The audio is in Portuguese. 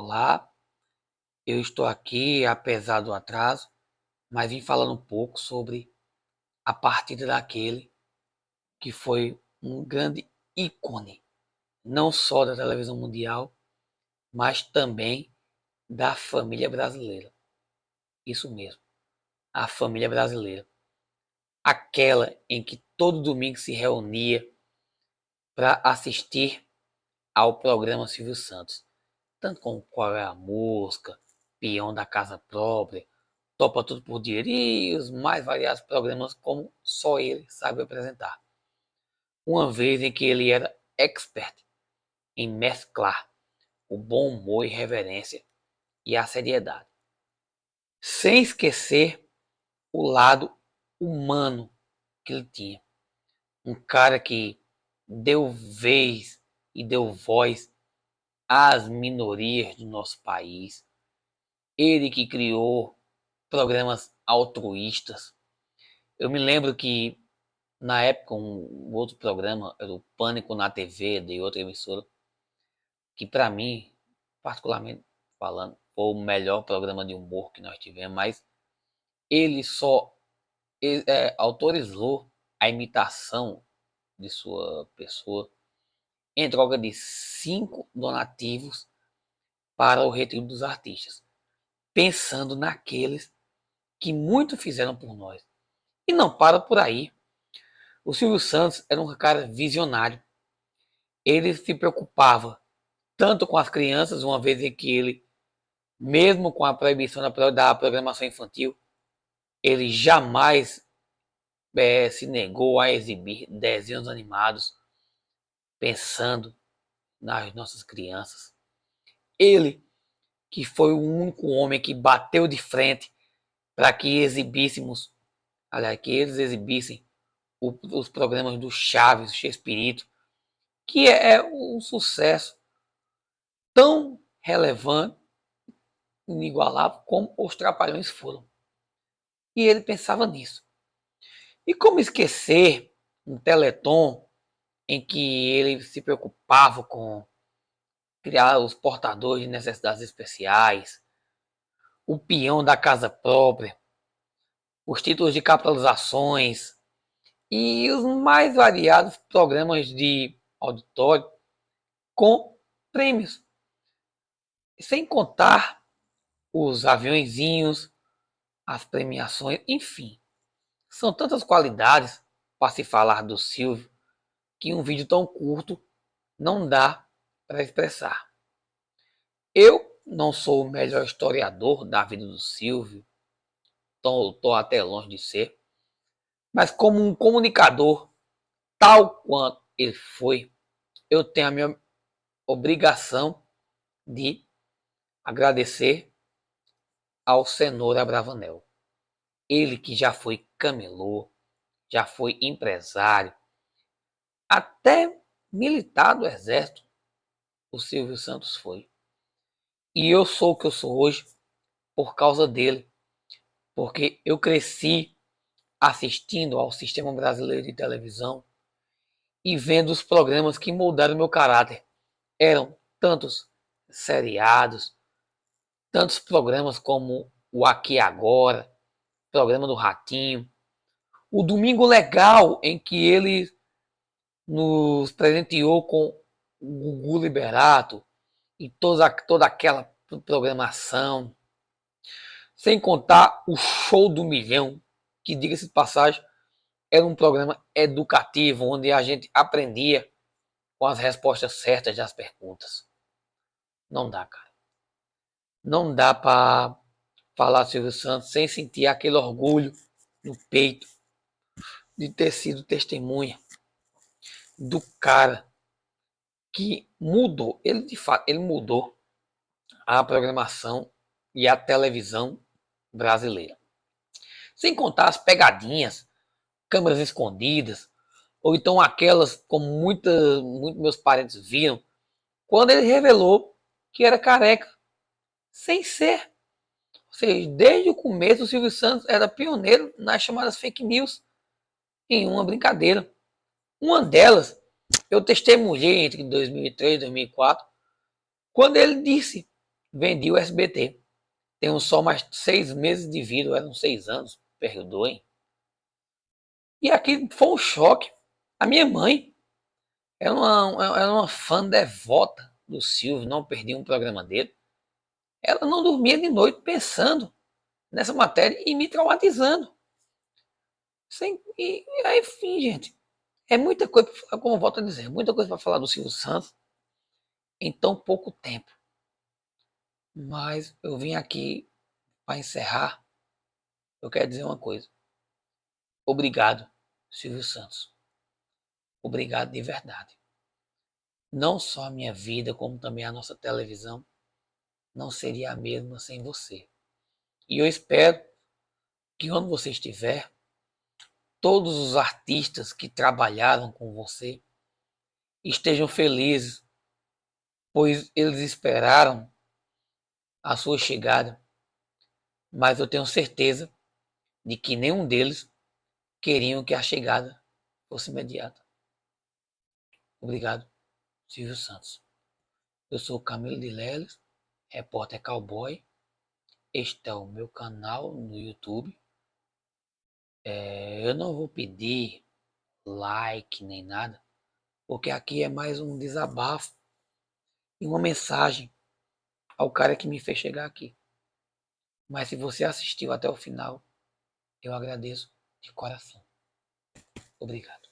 Olá, eu estou aqui, apesar do atraso, mas vim falando um pouco sobre a partida daquele que foi um grande ícone, não só da televisão mundial, mas também da família brasileira. Isso mesmo, a família brasileira. Aquela em que todo domingo se reunia para assistir ao programa Silvio Santos, tanto como Qual é a Música, Peão da Casa Própria, Topa Tudo por Dinheiro e os mais variados programas como só ele sabe apresentar. Uma vez em que ele era expert em mesclar o bom humor e reverência e a seriedade, sem esquecer o lado humano que ele tinha. Um cara que deu vez e deu voz às minorias do nosso país. Ele que criou programas altruístas. Eu me lembro que na época um outro programa era o Pânico na TV de outra emissora, que para mim, particularmente falando, foi o melhor programa de humor que nós tivemos, mas ele só autorizou a imitação de sua pessoa em troca de 5 donativos para o retiro dos artistas, pensando naqueles que muito fizeram por nós. E não para por aí. O Silvio Santos era um cara visionário. Ele se preocupava tanto com as crianças, uma vez em que ele, mesmo com a proibição da programação infantil, ele jamais se negou a exibir desenhos animados pensando nas nossas crianças. Ele, que foi o único homem que bateu de frente para que exibíssemos, aliás, que eles exibissem os programas do Chaves, do Chespirito, que é um sucesso tão relevante, inigualável, como os Trapalhões foram. E ele pensava nisso. E como esquecer um Teleton em que ele se preocupava com criar os portadores de necessidades especiais, o peão da casa própria, os títulos de capitalizações e os mais variados programas de auditório com prêmios. Sem contar os aviõezinhos, as premiações, enfim. São tantas qualidades para se falar do Silvio que um vídeo tão curto não dá para expressar. Eu não sou o melhor historiador da vida do Silvio, estou até longe de ser, mas como um comunicador, tal quanto ele foi, eu tenho a minha obrigação de agradecer ao Cenoura Bravanel. Ele que já foi camelô, já foi empresário, até militar do exército, o Silvio Santos foi. E eu sou o que eu sou hoje por causa dele, porque eu cresci assistindo ao Sistema Brasileiro de Televisão e vendo os programas que moldaram meu caráter. Eram tantos seriados, tantos programas como o Aqui e Agora, programa do Ratinho, o Domingo Legal, em que ele nos presenteou com o Gugu Liberato e toda aquela programação, sem contar o Show do Milhão, que, diga-se de passagem, era um programa educativo, onde a gente aprendia com as respostas certas das perguntas. Não dá, cara. Não dá para falar Silvio Santos sem sentir aquele orgulho no peito de ter sido testemunha do cara que mudou, ele de fato, ele mudou a programação e a televisão brasileira. Sem contar as pegadinhas, câmeras escondidas, ou então aquelas como muitos meus parentes viram, quando ele revelou que era careca, sem ser. Ou seja, desde o começo o Silvio Santos era pioneiro nas chamadas fake news, em uma brincadeira. Uma delas, eu testemunhei entre 2003 e 2004, quando ele disse vendi o SBT. Tenho só mais 6 meses de vida, eram 6 anos, perdoem. E aqui foi um choque. A minha mãe era uma fã devota do Silvio, não perdia um programa dele. Ela não dormia de noite pensando nessa matéria e me traumatizando. E aí, enfim, gente, é muita coisa, como eu volto a dizer, muita coisa para falar do Silvio Santos em tão pouco tempo. Mas eu vim aqui para encerrar. Eu quero dizer uma coisa. Obrigado, Silvio Santos. Obrigado de verdade. Não só a minha vida, como também a nossa televisão não seria a mesma sem você. E eu espero que onde você estiver, todos os artistas que trabalharam com você estejam felizes, pois eles esperaram a sua chegada, mas eu tenho certeza de que nenhum deles queriam que a chegada fosse imediata. Obrigado, Silvio Santos. Eu sou Camilo de Leles, repórter cowboy. Este é o meu canal no YouTube. Eu não vou pedir like nem nada, porque aqui é mais um desabafo e uma mensagem ao cara que me fez chegar aqui. Mas se você assistiu até o final, eu agradeço de coração. Obrigado.